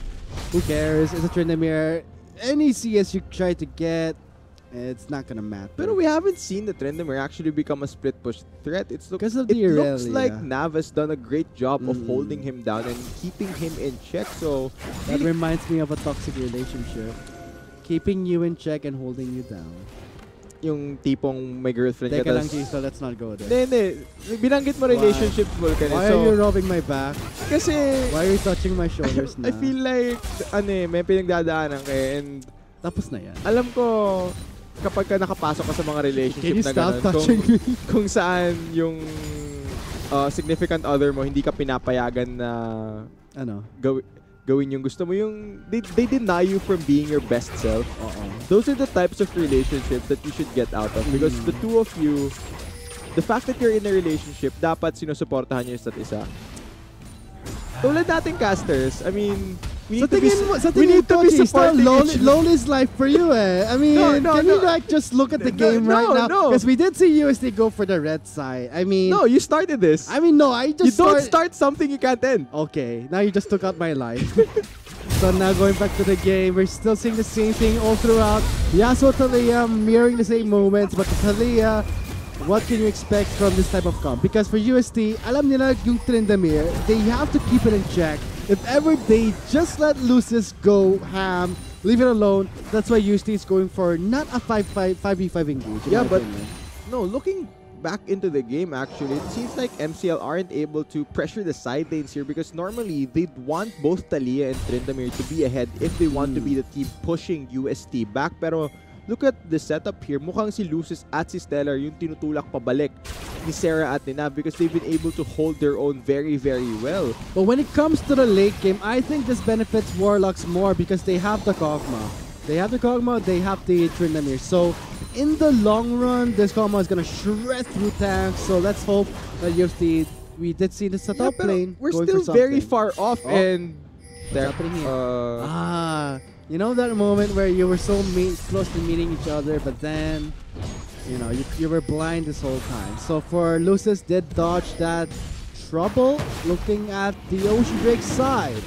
who cares? It's a Tryndamere. Any CS you try to get, it's not gonna matter. Pero we haven't seen the Tryndamere actually become a split push threat. It looks like Nav has done a great job of holding him down and keeping him in check. So that reminds me of a toxic relationship. Keeping you in check and holding you down. Yung tipong may girlfriend ka. Teka lang, Chiso, let's not go there. Hindi. Binanggit mo relationship, Vulcan. Why are you rubbing my back? Kasi... Why are you touching my shoulders na? I feel like, may pinagdadaanan ka and... Tapos na yan. Alam ko, kapag ka nakapasok ka sa mga relationship na gano'n, kung saan yung significant other mo, hindi ka pinapayagan na gawin yung gusto mo, yung they deny you from being your best self. Those are the types of relationships that you should get out of because the two of you, the fact that you're in a relationship, dapat sinusuportahan nyo yung isa't isa. Tulad nating casters, I mean, we need to be supporting lonely's life for you, eh. I mean, can you like just look at the game right now? Because we did see UST go for the red side. I mean, no, you started this. I mean, no, I just don't start something you can't end. Okay, now you just took out my life. So now going back to the game, we're still seeing the same thing all throughout. Yasuo Taliyah mirroring the same moments, but Taliyah, what can you expect from this type of comp? Because for UST, alam nila yung Tryndamere, they have to keep it in check. If ever they just let Lucis go ham, leave it alone, that's why UST is going for not a 5v5 engage. Yeah, but no, looking back into the game, actually, it seems like MCL aren't able to pressure the side lanes here because normally they'd want both Taliyah and Tryndamere to be ahead if they want to be the team pushing UST back. Pero look at the setup here. Mukhang si Lucis at si Stellar yung tinutulak pabalik ni Sarah at ni Nav because they've been able to hold their own very, very well. But when it comes to the late game, I think this benefits Warlocks more because they have the Kog'Maw. They have the Kog'Maw, they have the Tryndamere. So in the long run, this Kog'Maw is going to shred through tanks. So let's hope that UST, we did see this at top lane. We're still very far off and... What's happening here? You know that moment where you were so close to meeting each other, but then, you know, you were blind this whole time. So for Lucis did dodge that trouble, looking at the Ocean Drake side.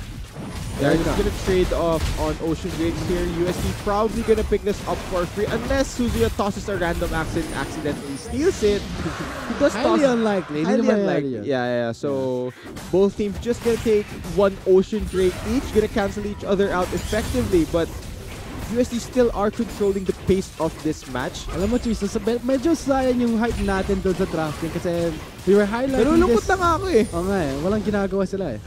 They're going to trade off on Ocean Drakes here. UST probably going to pick this up for free unless Suzuya tosses a random accent and accidentally steals it. Highly unlikely. Highly unlikely. Yeah. So both teams just going to take one Ocean Drake each, going to cancel each other out effectively. But UST still are controlling the pace of this match. Alam mo, Chiso, medyo sayang yung hype natin doon sa drafting kasi we were highlighting this. Nalulungkot lang ako eh. Oo nga eh. Walang ginagawa sila eh.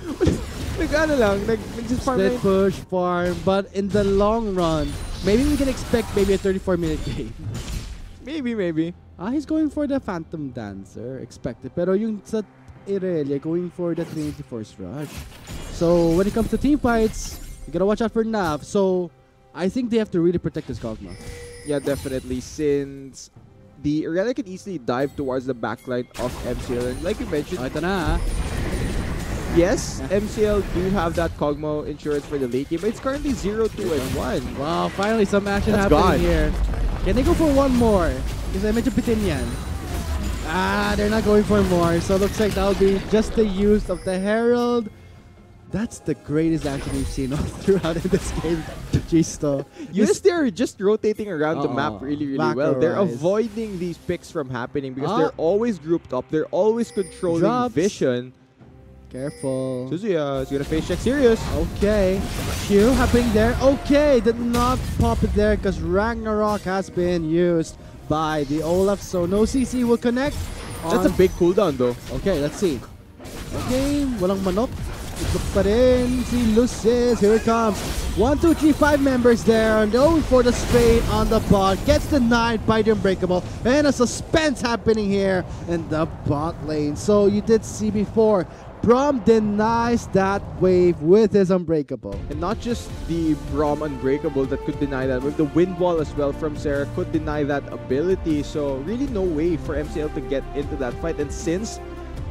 Split push, farm, but in the long run, maybe we can expect maybe a 34-minute game. Maybe. He's going for the Phantom Dancer, expected. Pero yung sa Irelia, going for the Trinity Force Rush. So when it comes to team fights, you gotta watch out for Nav. So I think they have to really protect this Kog'Maw. Yeah, definitely. Since the Irelia can easily dive towards the backline of MCL. And like you mentioned, Ito na. yes, MCL do have that Kog'Maw insurance for the late game, but it's currently 0, 2, and 1. Wow, finally some action That's happening gone. here. Can they go for one more? Because I mentioned pitin yan. They're not going for more. So looks like that'll be just the use of the Herald. That's the greatest action we've seen all throughout in this game, Gisto. UST are just rotating around the map really well. They're Rise. avoiding these picks from happening because Ah. they're always grouped up. They're always controlling Drops. vision. Careful. Suzuya is gonna face check serious. Okay. Q happening there. Okay, did not pop it there because Ragnarok has been used by the Olaf. So no CC will connect. That's a big cooldown though. Okay, let's see. Okay, walang manok. Itlog pa rin si Lucis. Here it comes. 1, 2, 3, 5 members there. And going for the spade on the bot. Gets denied by the Unbreakable. And a suspense happening here in the bot lane. So you did see before, Braum denies that wave with his Unbreakable. And not just the Braum Unbreakable that could deny that, with the wind wall as well from Sarah could deny that ability. So really no way for MCL to get into that fight. And since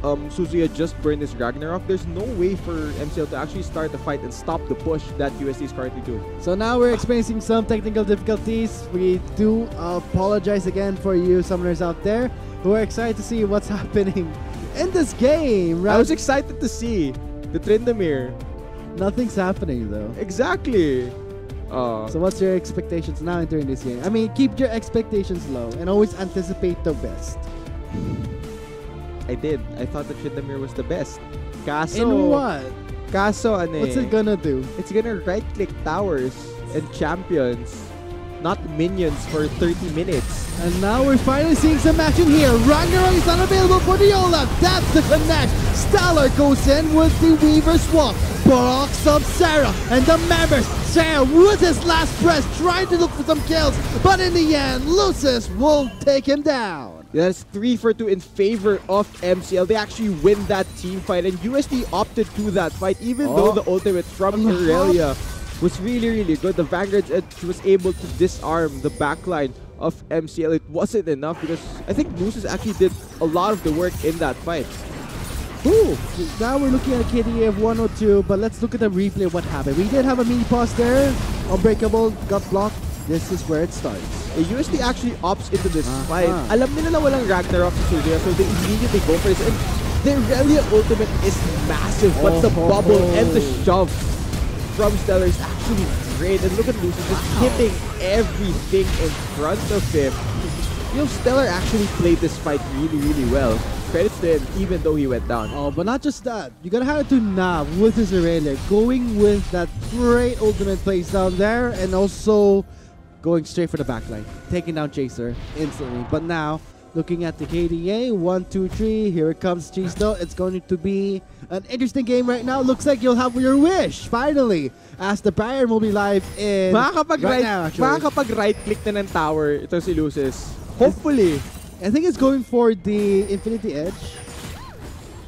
Suzuya just burned his Ragnarok, there's no way for MCL to actually start the fight and stop the push that UST is currently doing. So now we're experiencing some technical difficulties. We do apologize again for you summoners out there who are excited to see what's happening in this game. I was excited to see the Tryndamere. Nothing's happening though. Exactly. So what's your expectations now entering this game? I mean, keep your expectations low and always anticipate the best. I did. I thought the Tryndamere was the best. Kaso, In what? Kaso, ano What's eh, it gonna do? It's gonna right-click towers and champions, not minions for 30 minutes. And now we're finally seeing some action here. Ragnarok is unavailable for the Olaf. That's the connect. Stellar goes in with the Weaver's Walk. Blocks up Sarah and the members. Sarah with his last breath trying to look for some kills. But in the end, Lucis will take him down. That's 3 for 2 in favor of MCL. They actually win that team fight, and UST opted to that fight, even though the ultimate from Irelia was really good. The Vanguard was able to disarm the backline of MCL. It wasn't enough because I think Lucis actually did a lot of the work in that fight. Ooh, now we're looking at a KDA of 102, but let's look at the replay of what happened. We did have a mini pause there. Unbreakable got blocked. This is where it starts. The UST actually opts into this fight. Alam nila na walang Ragnarok sa Suzuya, so they immediately go for this. And the Irelia ultimate is massive, but the bubble and the shove from Stellar is actually great. And look at Lucis just hitting everything in front of him. You know, Stellar actually played this fight really well. Credits to him, even though he went down. Oh, but not just that. You gotta hand it to Nav with his Irelia, going with that great ultimate place down there, and also going straight for the backline, taking down Chaser instantly. But now, looking at the KDA, 1, 2, 3, here it comes Chisto. It's going to be an interesting game right now. Looks like you'll have your wish, finally, as the Bayern will be live in right now, actually. Makakapag-right-click na ng tower, ito si Lucis. Hopefully. I think it's going for the Infinity Edge.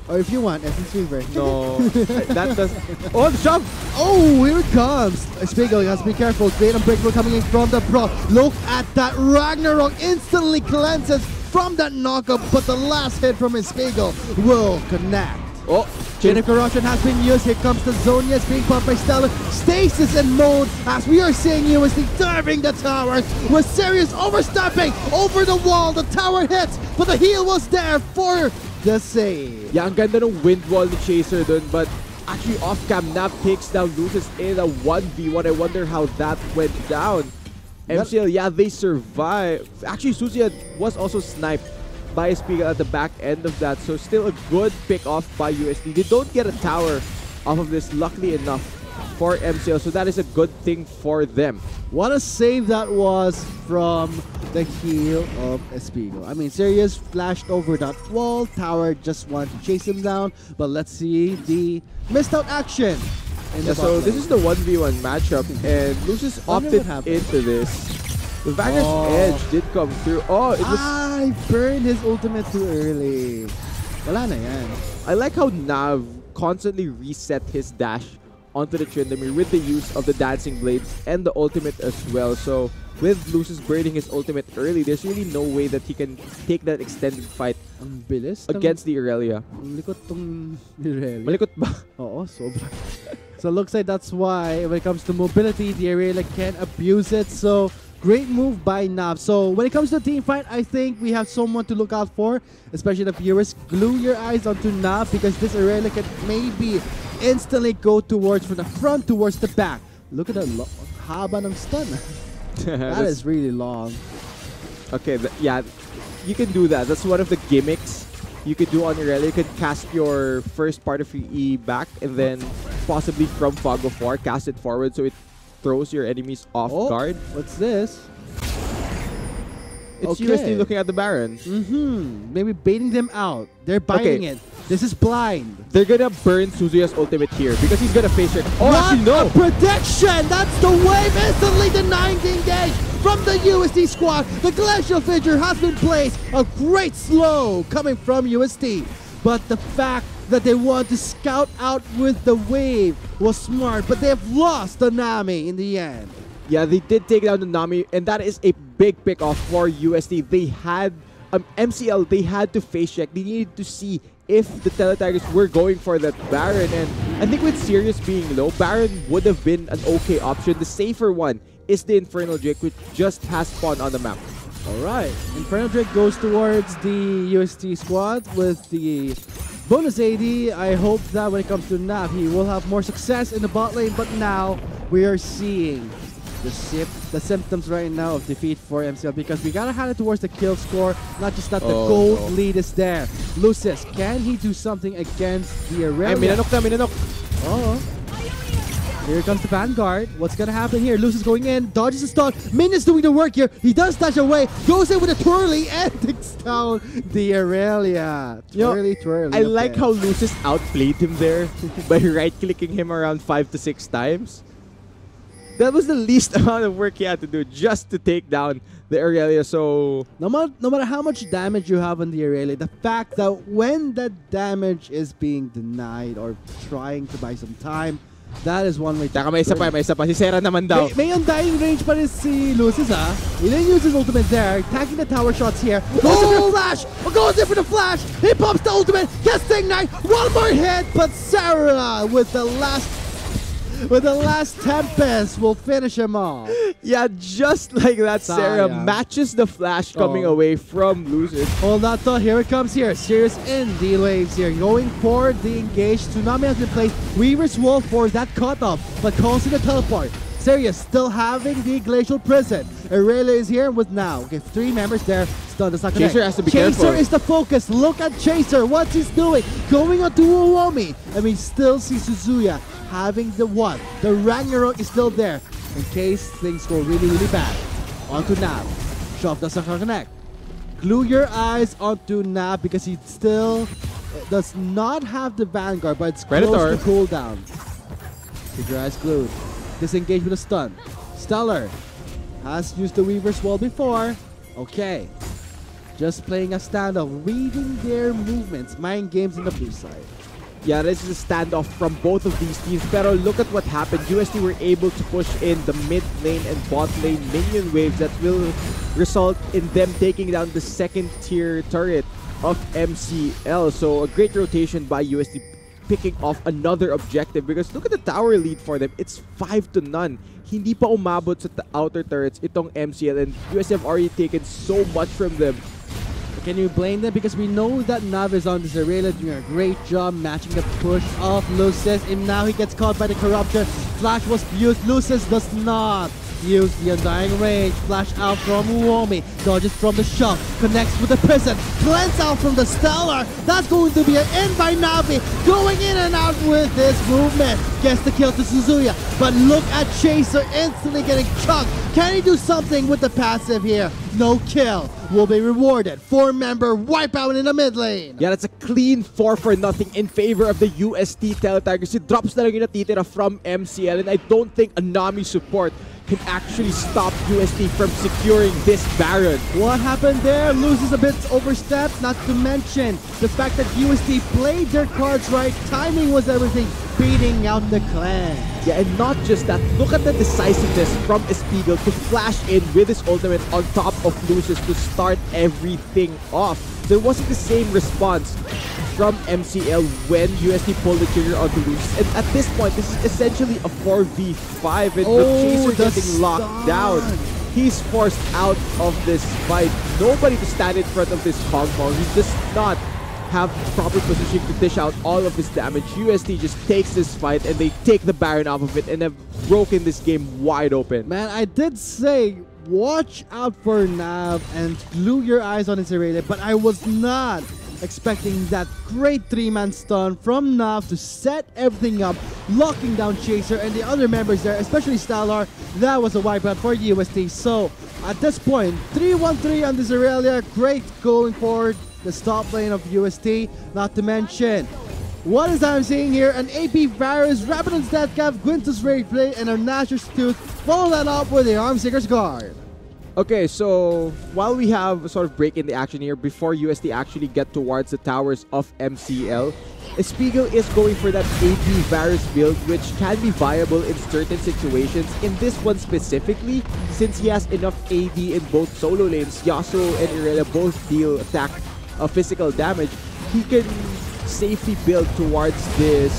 Or if you want, Essence Weaver. No, that does. Oh, the shove! Oh, here it comes. Spiegel has to be careful. Great Unbreakable coming in from the pro. Look at that. Ragnarok instantly cleanses from that knockup, but the last hit from his Spiegel will connect. Oh, Chain of Corruption has been used. Here comes the Zonia. It's being pumped by Stellar. Stasis in mode as we are seeing UST diving the towers with serious overstepping over the wall. The tower hits, but the heal was there for the save. yeah, ang ganda ng wind wall ni Chaser dun, but actually off-cam, Nav takes down Lucis in a 1v1. I wonder how that went down. MCL, yeah, they survived. Actually, Suzuya was also sniped by Spiegel at the back end of that, so still a good pick off by USD. They don't get a tower off of this, luckily enough for MCL, so that is a good thing for them. What a save that was from the heel of Espigo. I mean, Sirius flashed over that wall. Tower just wanted to chase him down. But let's see the missed out action. Yeah, so this is the 1v1 matchup, and Lucis opted into this. The Vanguard's edge did come through. Oh, it was... I burned his ultimate too early. Wala na yan. I like how Nav constantly reset his dash onto the Tryndamere with the use of the Dancing Blades and the ultimate as well. So with Lucis burning his ultimate early, there's really no way that he can take that extended fight Ang bilis. against the Irelia. Ang likot tong Irelia. Malikot ba? Oo, sobra. So it looks like that's why when it comes to mobility, the Irelia can't abuse it. So great move by Nav. So when it comes to team fight, I think we have someone to look out for, especially the viewers. Glue your eyes onto Nav because this Irelia can maybe instantly go towards from the front towards the back. Look at the haba ng stun. That is really long. Okay, yeah, you can do that. That's one of the gimmicks you could do on Irelia. You could cast your first part of your E back and then possibly from Fog of War, cast it forward so it throws your enemies off guard. What's this? It's Okay. UST looking at the Baron. Maybe baiting them out. They're biting it. This is blind. They're gonna burn Suzuya's ultimate here because he's gonna face her. Oh, What actually, no! a prediction! That's the wave instantly denying the engage from the UST squad. The Glacial Fissure has been placed. A great slow coming from UST. But the fact that they want to scout out with the wave was smart, but they have lost the Nami in the end. Yeah, they did take down the Nami, and that is a big pick off for UST. They had MCL, they had to face check. They needed to see if the Teletigers were going for that Baron, and I think with Sirius being low, Baron would have been an okay option. The safer one is the Infernal Drake, which just has spawned on the map. Alright, Infernal Drake goes towards the UST squad with the bonus AD. I hope that when it comes to Nav, he will have more success in the bot lane, but now we are seeing the symptoms right now of defeat for MCL because we gotta hand it towards the kill score, not just that the gold lead is there. Lucis, can he do something against the Irelia? Ay, minanok na, minanok. Oh. Here comes the Vanguard. What's gonna happen here? Lucis going in, dodges the stun. Minion's doing the work here. He does dash away, goes in with a twirly, and takes down the Irelia. Twirly. I like how Lucis outplayed him there by right-clicking him around 5 to 6 times. That was the least amount of work he had to do just to take down the Irelia. So no matter how much damage you have on the Irelia, the fact that when that damage is being denied or trying to buy some time, that is one way to... Taka, may isa pa. Si Sera naman daw. May undying range pa rin si Lucis, ha? He didn't use his ultimate there. Attacking the tower shots here. Goes in for the flash! Goes in for the flash! He pops the ultimate! Gets the ignite! One more hit! But Sarah with the last Tempest will finish him off. Yeah, just like that, Sarah matches the flash coming away from Lucis. Hold that thought. Here it comes here. Sirius in the waves here. Going for the engage. Tsunami has been placed. Weaver's Wall for that cutoff, but causing a teleport. Sirius still having the Glacial Prison. Irelia is here with now. Okay, 3 members there. Stun does not connect. Chaser has to be careful. Chaser is the focus. Look at Chaser. What he's doing. Going on to Uomi. And we still see Suzuya having the one. The Ragnarok is still there in case things go really, really bad. Onto Nav. Shove doesn't connect. Glue your eyes onto Nav because he still does not have the Vanguard, but it's close to cooldown. Keep your eyes glued. Disengage with a stun. Stellar has used the Weaver's Wall before. Okay. Just playing a standoff, reading their movements. Mind games on the blue side. Yeah, this is a standoff from both of these teams. Pero look at what happened. UST were able to push in the mid lane and bot lane minion waves that will result in them taking down the second tier turret of MCL. So a great rotation by UST picking off another objective because look at the tower lead for them. It's 5-0. Hindi pa umabot sa outer turrets itong MCL, and UST have already taken so much from them. Can you blame them? Because we know that Nav is on this Irelia doing a great job matching the push of Lucis, and now he gets caught by the corruption. Flash was used. Lucis does not use the undying range. Flash out from Uomi. Dodges from the shove. Connects with the prison. Cleanse out from the Stellar. That's going to be an in by Navi. Going in and out with this movement. Gets the kill to Suzuya. But look at Chaser instantly getting chunked. Can he do something with the passive here? No kill. Will be rewarded. 4-member wipeout in the mid lane. Yeah, that's a clean 4-0 in favor of the UST Teletigers. It drops na lang yung natitira from MCL, and I don't think a Nami support can actually stop UST from securing this Baron. What happened there? Loses a bit overstepped, not to mention the fact that UST played their cards right. Timing was everything, beating out the clan. Yeah, and not just that, look at the decisiveness from Espiegel to flash in with his ultimate on top of Lucius to start everything off. There wasn't the same response from MCL when UST pulled the trigger onto Lucius. And at this point, this is essentially a 4v5 and with Chaser getting locked down. He's forced out of this fight. Nobody to stand in front of this Kog'Maw. He does not have proper positioning to dish out all of his damage. UST just takes this fight and they take the Baron off of it and have broken this game wide open. Man, I did say watch out for Nav and glue your eyes on his Irelia, but I was not expecting that great 3-man stun from Nav to set everything up, locking down Chaser and the other members there, especially Stalar. That was a wipeout for UST. So at this point, 3-1-3 on this Irelia. Great going forward. The top lane of UST, not to mention. What is I'm seeing here? An AP Varus, Rabadon's Deathcap, Gwynth's Rage Blade, and a Nashor's Tooth. Follow that up with the Armseeker's Guard. Okay, so while we have a sort of break in the action here before UST actually get towards the towers of MCL, Espiegel is going for that AP Varus build, which can be viable in certain situations. In this one specifically, since he has enough AD in both solo lanes, Yasuo and Irelia both deal attack physical damage, he can safely build towards this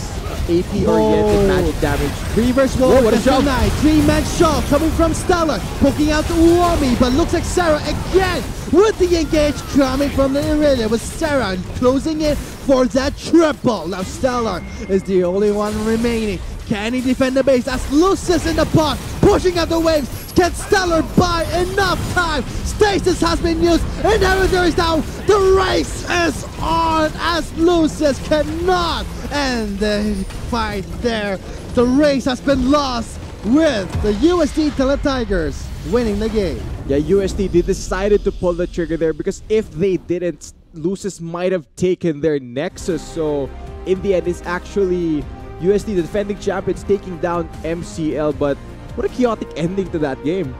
AP-oriented magic damage. Reverse wall, what a shot! 3-man shot coming from Stellar, poking out Uomi, but looks like Sarah again with the engage coming from the Irelia with Sarah closing in for that triple. Now Stellar is the only one remaining. Can he defend the base? That's Lucius in the pot, pushing out the waves. Can Stellar buy enough time? Stasis has been used, and everything is down. The race is on as Lucius cannot end the fight there. The race has been lost with the UST Tigers winning the game. Yeah, UST, they decided to pull the trigger there because if they didn't, Lucius might have taken their Nexus. So in the end, it's actually UST, the defending champions, taking down MCL. But what a chaotic ending to that game.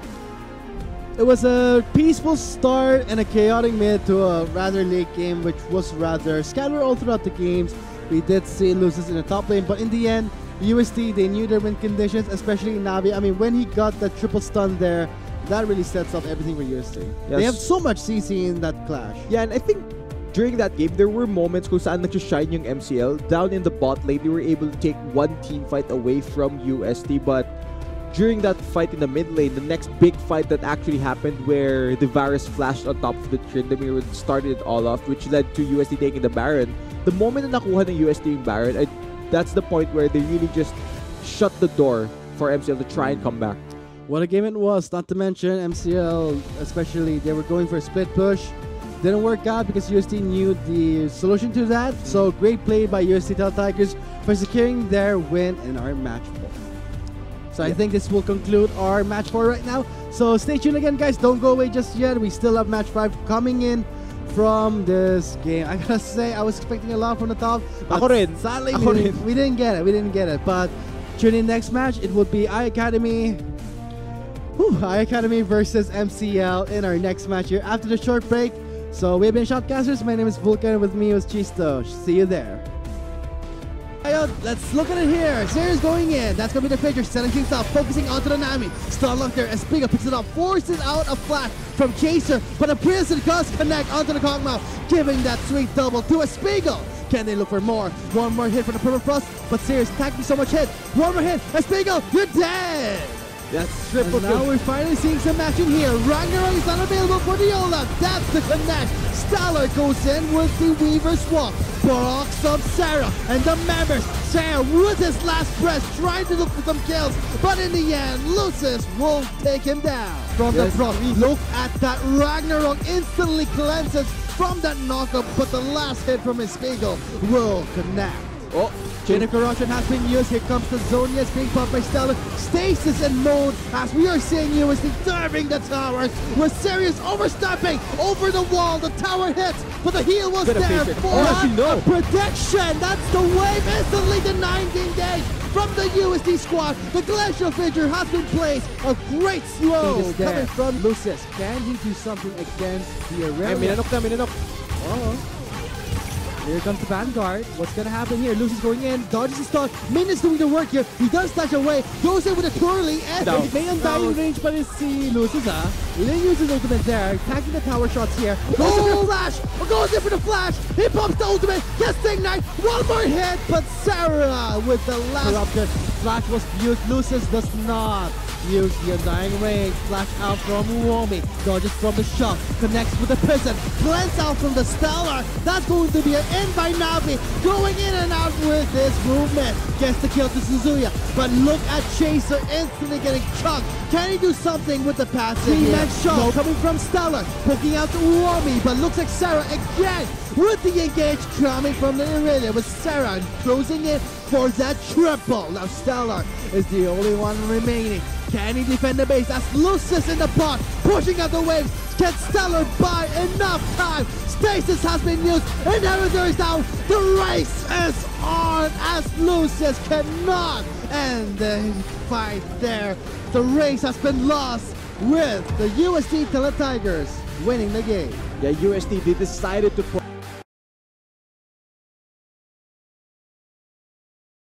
It was a peaceful start and a chaotic mid to a rather late game, which was rather scattered all throughout the games. We did see Lucius in the top lane, but in the end, UST, they knew their win conditions, especially Navi. I mean, when he got that triple stun there, that really sets up everything for UST. Yes. They have so much CC in that clash. Yeah, and I think during that game, there were moments kung saan nag-shine yung MCL. Down in the bot lane, they were able to take one team fight away from UST, but during that fight in the mid lane, the next big fight that actually happened where the Varus flashed on top of the Tryndamere started it all off, which led to UST taking the Baron. The moment na nakuha ng UST yung Baron, that's the point where they really just shut the door for MCL to try and come back. What a game it was, not to mention MCL, especially, they were going for a split push. Didn't work out because UST knew the solution to that. So great play by UST Tigers for securing their win in our match 4. So I think this will conclude our match 4 right now. So stay tuned again, guys. Don't go away just yet. We still have match 5 coming in from this game. I gotta say, I was expecting a lot from the top. Ako rin. Sadly, we didn't get it. We didn't get it. But tune in next match. It would be I Academy versus MCL in our next match here after the short break. So we've been Shotcasters. My name is Vulcan. With me was Chisto. See you there. Let's look at it here. Series going in. That's going to be the picture. Selling things up. Focusing onto the Nami. Star lock there. Espiegel picks it up. Forces out a flash from Chaser. But a prison does connect onto the Kog'Maw. Giving that sweet double to Espiegel. Can they look for more? One more hit for the Purple Frost. But Series taking so much hit. One more hit. Espiegel, you're dead. That's triple kill. Now we're finally seeing some action here. Ragnarok is unavailable for the Olaf. That's the connect. Stellar goes in with the Weaver's Walk. Blocks up Sarah and the members. Sarah with his last breath trying to look for some kills. But in the end, Lucius will take him down. From the front, look at that. Ragnarok instantly cleanses from that knockup. But the last hit from his Espiegel will connect. Oh, Chain of Corruption has been used. Here comes the Zonias being popped by Stellar. Stasis in mode as we are seeing UST serving the towers with serious overstepping over the wall. The tower hits, but the heal was Gonna there face it. for Oh, actually, no. a protection. That's the wave instantly denying the engage from the UST squad. The Glacial Figure has been placed. A great slow Speed is there. coming from Lucis, can he do something against the Ay, Aurelia? minanok na, minanok. Oh. Here comes the Vanguard. What's gonna happen here? Lucy's going in, dodges the stun. Min is doing the work here. He does dash away, goes in with a twirly, and Down. May undying range pa rin si Lucis, ah. He didn't use his ultimate there. Attacking the tower shots here. goes in for the flash, goes in for the flash. He pops the ultimate, gets the ignite. One more hit, but Sarah with the last. Corruption. Flash was used. Lucis does not use the undying range. Flash out from Uomi. Dodges from the shock, connects with the prison, cleanse out from the Stellar. That's going to be an in by Navi, going in and out with this movement. Gets the kill to Suzuya, but look at Chaser instantly getting chunked. Can he do something with the passive? Three-man shot coming from Stellar, poking out to Uomi, but looks like Sarah again with the engage coming from the Aurelia with Sarah closing in for that triple. Now Stellar is the only one remaining. Can he defend the base? That's Lucis in the pot, pushing out the waves. Can Stellar buy enough time? Stasis has been used, and everything is down. The race is on as Lucis cannot end the fight there. The race has been lost with the UST Tele Tigers winning the game. Yeah, UST, they decided to